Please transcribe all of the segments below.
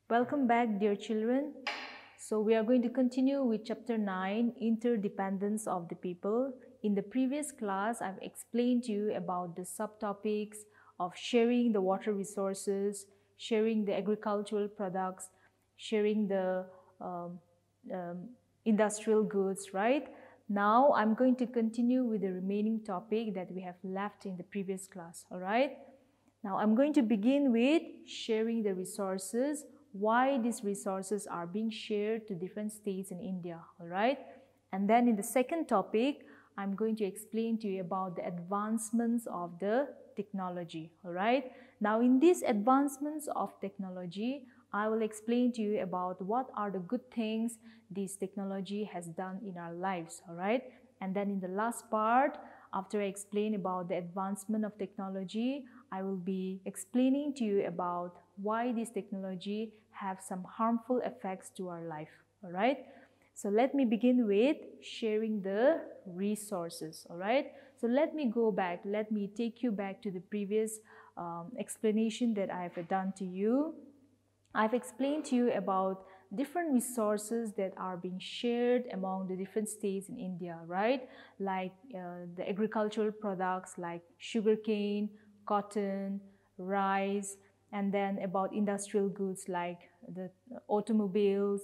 Welcome back, dear children. So we are going to continue with chapter 9, Interdependence of the People. In the previous class, I've explained to you about the subtopics of sharing the water resources, sharing the agricultural products, sharing the um, industrial goods, right? Now I'm going to continue with the remaining topic that we have left in the previous class, all right? Now I'm going to begin with sharing the resources, why these resources are being shared to different states in India, all right? And then in the second topic, I'm going to explain to you about the advancements of the technology, all right? Now in these advancements of technology, I will explain to you about what are the good things this technology has done in our lives, all right? And then in the last part, after I explain about the advancement of technology, I will be explaining to you about why this technology have some harmful effects to our life, all right? So let me begin with sharing the resources, all right? So let me go back, let me take you back to the previous explanation that I have done to you. I've explained to you about different resources that are being shared among the different states in India, right? Like the agricultural products like sugarcane, cotton, rice, and then about industrial goods like the automobiles,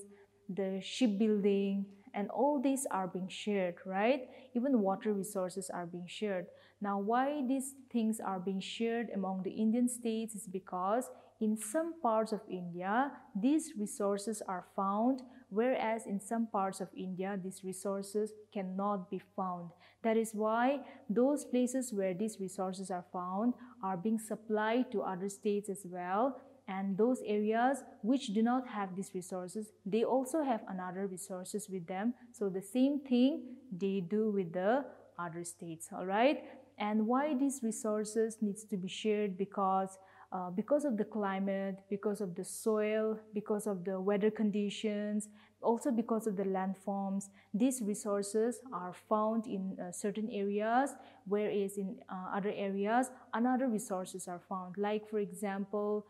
the shipbuilding, and all these are being shared, right? Even water resources are being shared. Now, why these things are being shared among the Indian states is because in some parts of India, these resources are found, whereas in some parts of India, these resources cannot be found. That is why those places where these resources are found are being supplied to other states as well. And those areas which do not have these resources, they also have another resources with them. So the same thing they do with the other states, all right? And why these resources needs to be shared? Because of the climate, because of the soil, because of the weather conditions, also because of the landforms, these resources are found in certain areas, whereas in other areas, another resources are found. Like for example,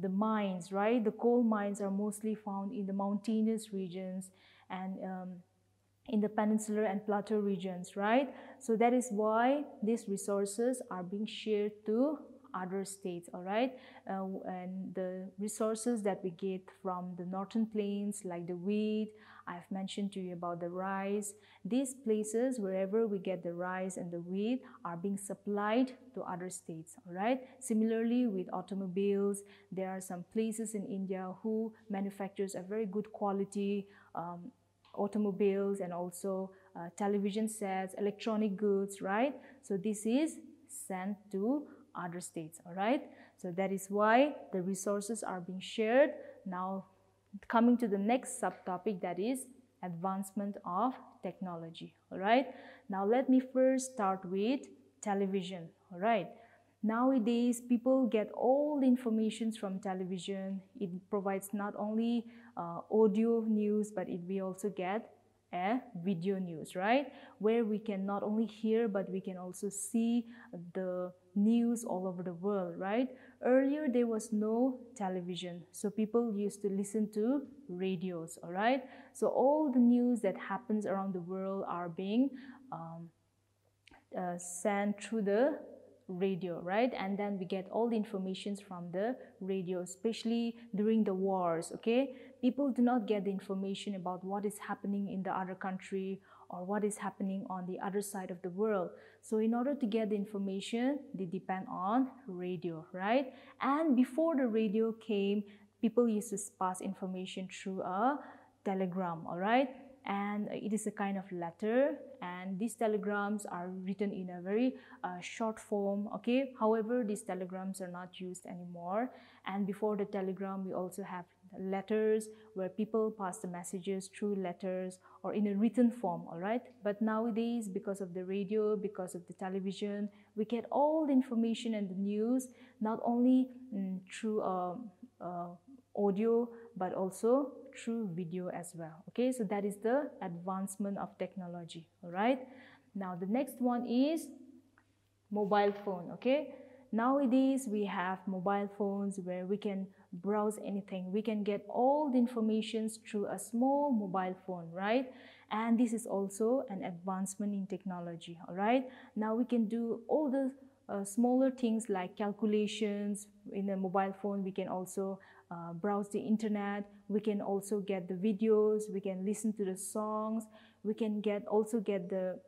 the mines, right? The coal mines are mostly found in the mountainous regions and in the peninsular and plateau regions, right? So that is why these resources are being shared to other states, all right? And the resources that we get from the northern plains, like the wheat, I've mentioned to you about the rice. These places, wherever we get the rice and the wheat, are being supplied to other states, all right? Similarly, with automobiles, there are some places in India who manufactures a very good quality automobiles and also television sets, electronic goods, right? So this is sent to other states, all right? So that is why the resources are being shared. Now coming to the next subtopic, that is advancement of technology, all right? Now let me first start with television, all right? Nowadays, people get all the information from television. It provides not only audio news, but we also get a video news, right? Where we can not only hear, but we can also see the news all over the world, right? Earlier, there was no television, so people used to listen to radios, all right? So all the news that happens around the world are being sent through the radio, right? And then we get all the informations from the radio, especially during the wars, okay? People do not get the information about what is happening in the other country or what is happening on the other side of the world. So in order to get the information, they depend on radio, right? And before the radio came, people used to pass information through a telegram, all right? And it is a kind of letter, and these telegrams are written in a very short form, okay? However, these telegrams are not used anymore, and before the telegram we also have letters where people pass the messages through letters or in a written form, all right? But nowadays, because of the radio, because of the television, we get all the information and the news not only through audio but also through video as well, okay? So that is the advancement of technology, all right? Now the next one is mobile phone, okay? Nowadays we have mobile phones where we can browse anything. We can get all the information through a small mobile phone, right? And this is also an advancement in technology. All right, now we can do all the smaller things like calculations in a mobile phone. We can also browse the internet. We can also get the videos. We can listen to the songs. We can also get the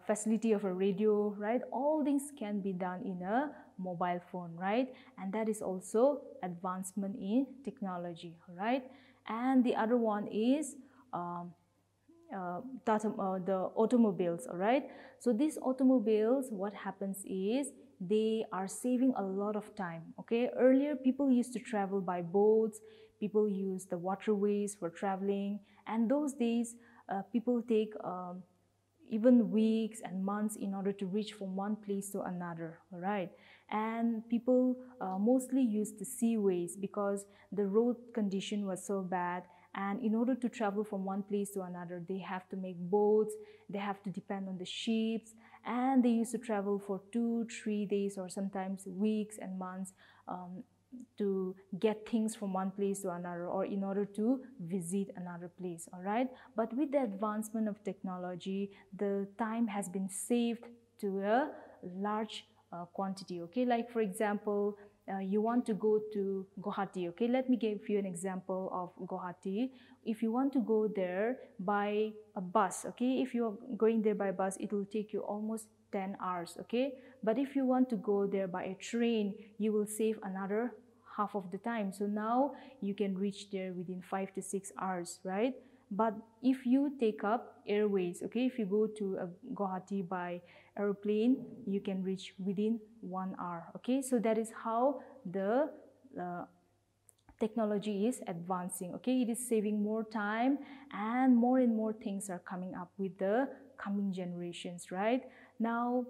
facility of a radio, right? All things can be done in a mobile phone, right? And that is also advancement in technology, right? And the other one is the automobiles. All right, so these automobiles, what happens is they are saving a lot of time. Okay, earlier people used to travel by boats, people use the waterways for traveling, and those days people take even weeks and months in order to reach from one place to another. All right, and people mostly use the seaways because the road condition was so bad, and in order to travel from one place to another, they have to make boats, they have to depend on the ships, and they used to travel for 2-3 days or sometimes weeks and months to get things from one place to another, or in order to visit another place. All right, but with the advancement of technology, the time has been saved to a large quantity. Okay, like for example, you want to go to Guwahati. Okay, let me give you an example of Guwahati. If you want to go there by a bus, okay, if you're going there by bus, it will take you almost 10 hours. Okay, but if you want to go there by a train, you will save another half of the time. So now you can reach there within 5 to 6 hours, right? But if you take up airways, okay, if you go to Guwahati by airplane, you can reach within 1 hour. Okay, so that is how the technology is advancing. Okay, it is saving more time, and more things are coming up with the coming generations, right? Now,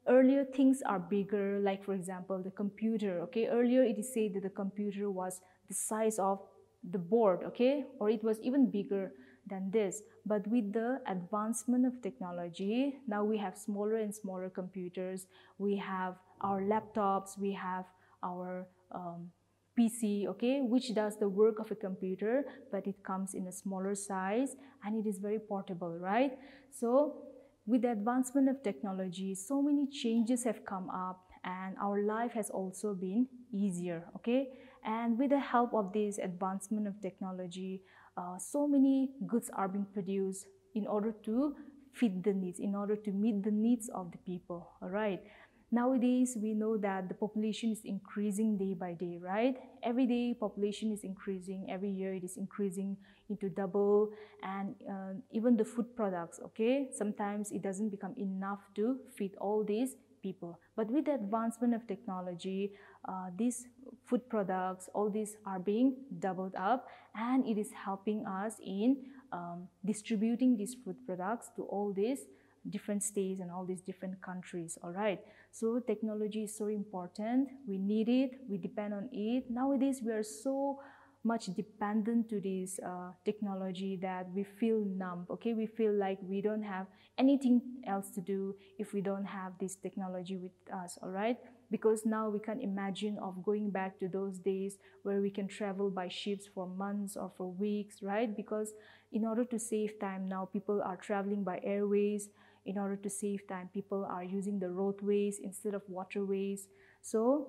earlier things are bigger, like for example the computer. Okay, earlier it is said that the computer was the size of the board, okay, or it was even bigger than this. But with the advancement of technology, now we have smaller and smaller computers. We have our laptops, we have our PC, okay, which does the work of a computer, but it comes in a smaller size and it is very portable, right? So with the advancement of technology, so many changes have come up, and our life has also been easier. Okay, and with the help of this advancement of technology, so many goods are being produced in order to fit the needs, in order to meet the needs of the people. All right, nowadays we know that the population is increasing day by day, right? Every day population is increasing, every year it is increasing into double, and even the food products, okay, sometimes it doesn't become enough to feed all these people. But with the advancement of technology, these food products, all these are being doubled up, and it is helping us in distributing these food products to all these different states and all these different countries. All right, so technology is so important. We need it, we depend on it. Nowadays we are so much dependent to this technology that we feel numb. Okay, we feel like we don't have anything else to do if we don't have this technology with us. All right, because now we can't imagine of going back to those days where we can travel by ships for months or for weeks, right? Because in order to save time, now people are traveling by airways. In order to save time, people are using the roadways instead of waterways. So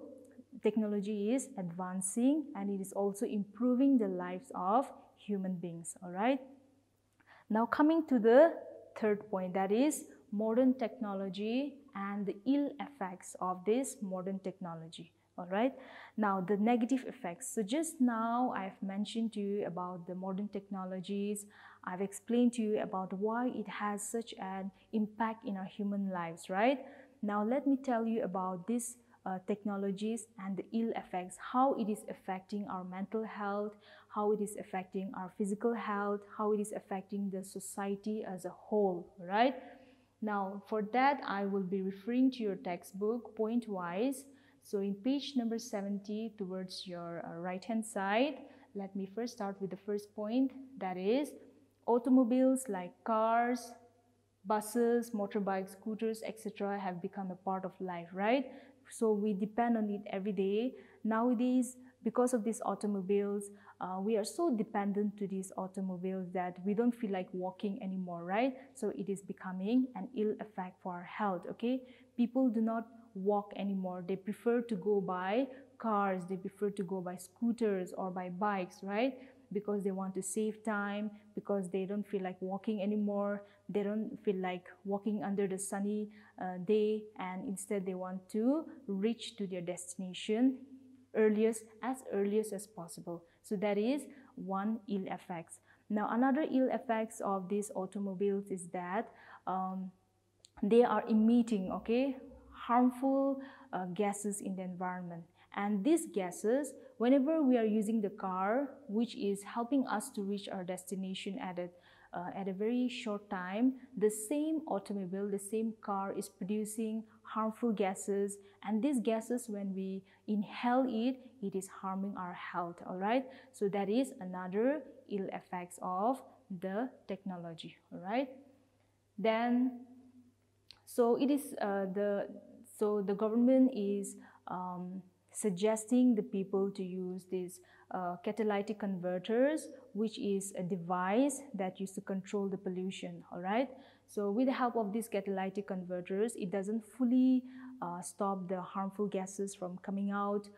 technology is advancing, and it is also improving the lives of human beings. All right, now coming to the third point, that is modern technology and the ill effects of this modern technology. All right, now the negative effects. So just now I've mentioned to you about the modern technologies. I've explained to you about why it has such an impact in our human lives, right? Now let me tell you about this technologies and the ill effects, how it is affecting our mental health, how it is affecting our physical health, how it is affecting the society as a whole, right? Now for that, I will be referring to your textbook point wise. So in page number 70 towards your right hand side, let me first start with the first point, that is automobiles like cars, buses, motorbikes, scooters, etc. have become a part of life, right? so we depend on it every day. Nowadays, because of these automobiles, we are so dependent to these automobiles that we don't feel like walking anymore, right? So it is becoming an ill effect for our health, okay? People do not walk anymore. They prefer to go by cars, they prefer to go by scooters or by bikes, right? Because they want to save time, because they don't feel like walking anymore. They don't feel like walking under the sunny day, and instead they want to reach to their destination as earliest as possible. So that is one ill effects. Now another ill effects of these automobiles is that they are emitting, okay, harmful gases in the environment. And these gases, whenever we are using the car, which is helping us to reach our destination at a very short time, the same automobile, the same car is producing harmful gases, and these gases, when we inhale it, it is harming our health, all right? So that is another ill effects of the technology, all right? Then, so it is the government is suggesting the people to use these catalytic converters, which is a device that used to control the pollution, all right? So with the help of these catalytic converters, it doesn't fully stop the harmful gases from coming out,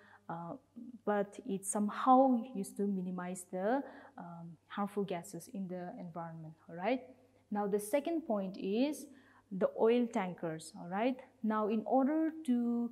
but it somehow used to minimize the harmful gases in the environment, all right? Now the second point is the oil tankers, all right? Now in order to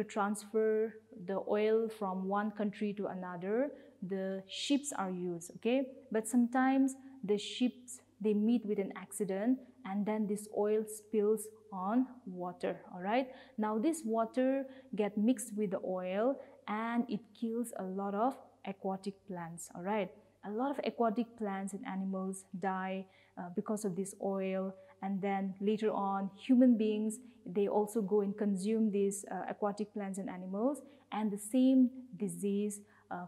transfer the oil from one country to another, the ships are used, okay? But sometimes the ships, they meet with an accident, and then this oil spills on water, all right? Now this water get mixed with the oil, and it kills a lot of aquatic plants, all right? A lot of aquatic plants and animals die because of this oil, and then later on human beings, they also go and consume these aquatic plants and animals, and the same disease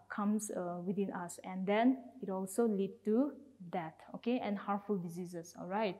comes within us, and then it also lead to death, okay, and harmful diseases, all right?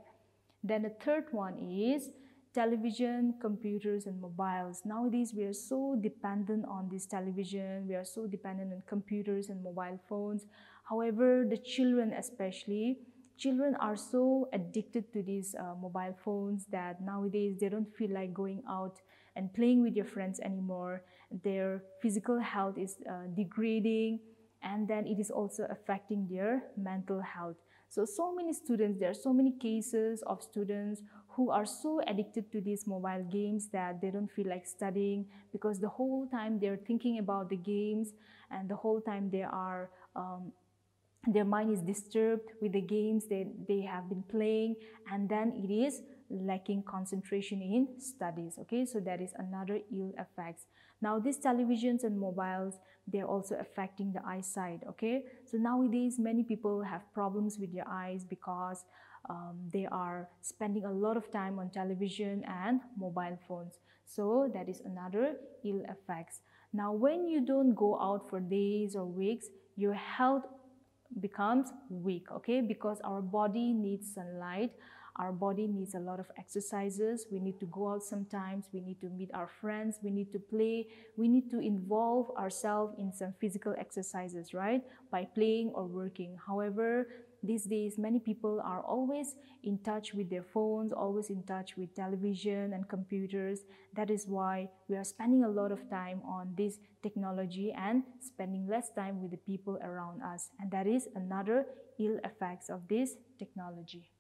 Then the third one is television, computers, and mobiles. Nowadays we are so dependent on this television, we are so dependent on computers and mobile phones. However, the children especially, children are so addicted to these mobile phones that nowadays they don't feel like going out and playing with their friends anymore. Their physical health is degrading, and then it is also affecting their mental health. So many students, there are so many cases of students who are so addicted to these mobile games that they don't feel like studying, because the whole time they're thinking about the games, and the whole time they are their mind is disturbed with the games they have been playing, and then it is lacking concentration in studies, okay? So that is another ill effects. Now these televisions and mobiles, they're also affecting the eyesight, okay? So nowadays many people have problems with their eyes because they are spending a lot of time on television and mobile phones. So that is another ill effects. Now when you don't go out for days or weeks, your health becomes weak, okay? Because our body needs sunlight, our body needs a lot of exercises, we need to go out sometimes, we need to meet our friends, we need to play, we need to involve ourselves in some physical exercises, right? By playing or working. However, these days many people are always in touch with their phones, always in touch with television and computers. That is why we are spending a lot of time on this technology and spending less time with the people around us, and that is another ill effects of this technology.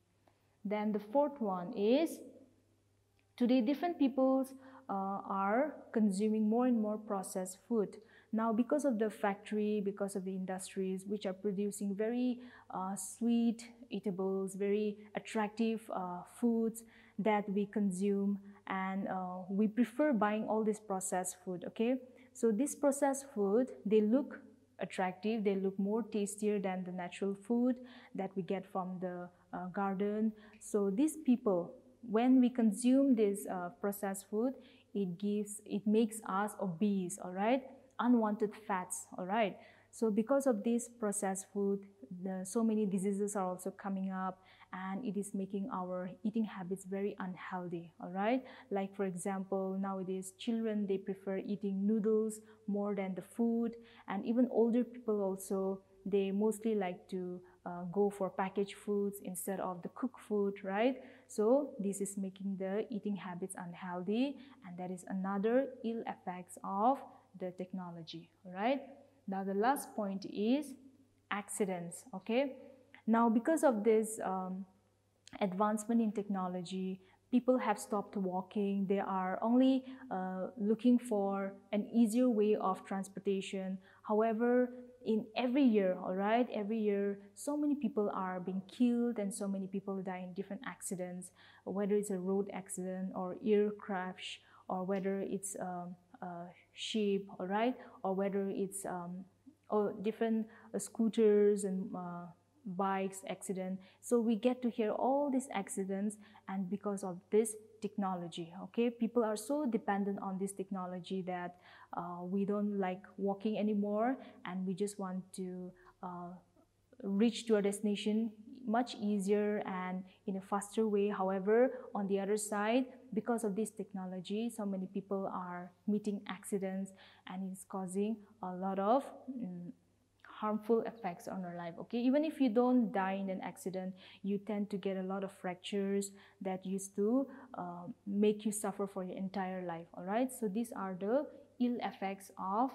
Then the fourth one is, today different peoples are consuming more and more processed food. Now because of the factory, because of the industries which are producing very sweet eatables, very attractive foods that we consume, and we prefer buying all this processed food, okay? So this processed food, they look attractive, they look more tastier than the natural food that we get from the garden. So these people, when we consume this processed food, it makes us obese, all right? Unwanted fats, all right? So because of this processed food, so many diseases are also coming up, and it is making our eating habits very unhealthy. All right, like for example, nowadays children, they prefer eating noodles more than the food, and even older people also, they mostly like to go for packaged foods instead of the cooked food, right? So this is making the eating habits unhealthy, and that is another ill effects of the technology. All right, now the last point is accidents. Okay, now because of this advancement in technology, people have stopped walking. They are only looking for an easier way of transportation. However, in every year, all right, every year, so many people are being killed and so many people die in different accidents, whether it's a road accident or air crash, or whether it's a ship, all right, or whether it's or different scooters and bikes accident. So we get to hear all these accidents, and because of this technology, okay, people are so dependent on this technology that we don't like walking anymore, and we just want to reach to our destination much easier and in a faster way. However, on the other side, because of this technology, so many people are meeting accidents, and it's causing a lot of harmful effects on our life. Okay, even if you don't die in an accident, you tend to get a lot of fractures that used to make you suffer for your entire life. All right, so these are the ill effects of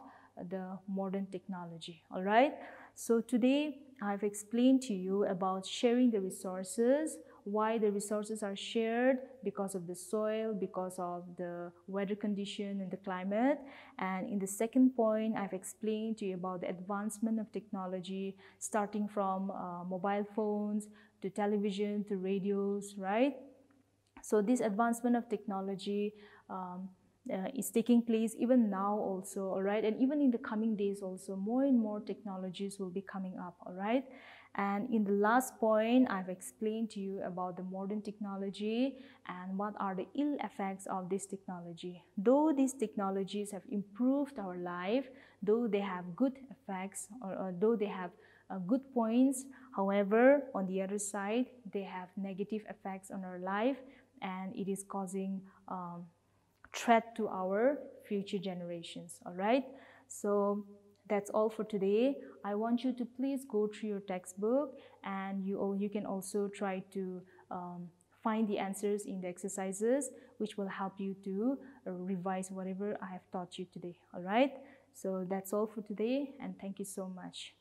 the modern technology. All right, so today I've explained to you about sharing the resources, why the resources are shared, because of the soil, because of the weather condition and the climate. And in the second point, I've explained to you about the advancement of technology, starting from mobile phones to television to radios, right? So this advancement of technology is taking place even now also, all right, and even in the coming days also, more and more technologies will be coming up, all right. And in the last point, I've explained to you about the modern technology and what are the ill effects of this technology. Though these technologies have improved our life, though they have good effects, or though they have good points, however, on the other side, they have negative effects on our life, and it is causing threat to our future generations. All right, so that's all for today. I want you to please go through your textbook, and you can also try to find the answers in the exercises, which will help you to revise whatever I have taught you today. All right, so that's all for today, and thank you so much.